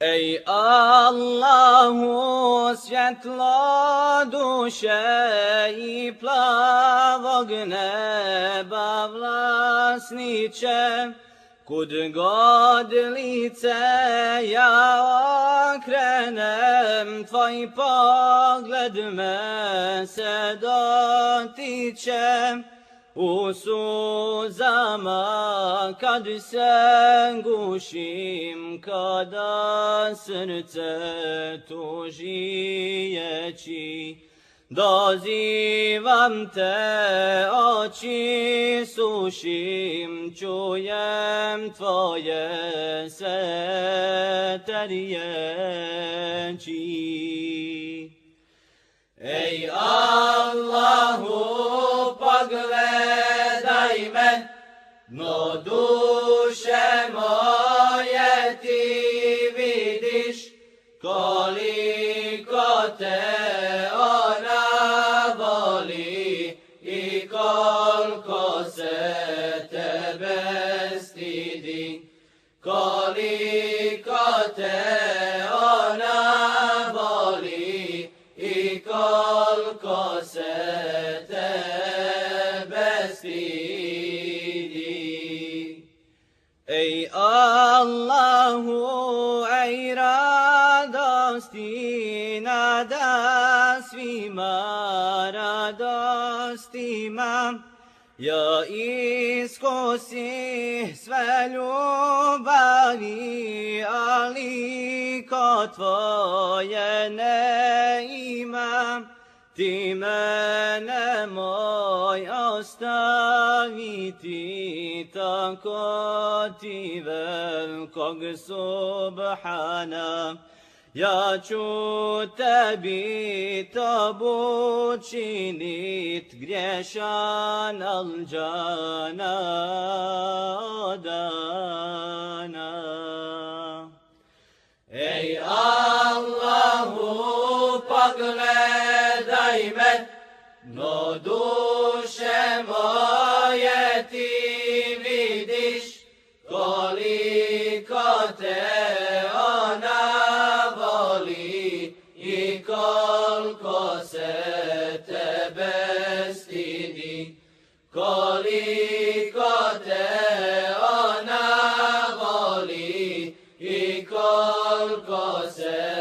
Ej Allahu, svjetlo duše i plavog neba vlasniče, kud god lice ja okrenem, tvoj pogled me se dotiče. U suzama kad se gušim, kada srce tužijeći, dozivam te, oči sušim, čujem tvoje svete riječi. Ej Allahu, pogledaj me, no duše moje ti vidiš, koliko te ona voli i koliko se tebe stidi, koliko te ona voli i koliko se tebe stidi. Ej Allahu, ej radosti nada svima radostima, ja iskusi sve ljubavi, ali ko tvoje ne ima. Ti mene moj ostaviti, tako ti velikog subhana. Ja ću tebi to učinit, griješan alđana odana. Ej Allahu, pogledaj me, no duše moje ti vidiš, koliko te ona voli i koliko se tebe stidi, koliko te ona voli i koliko se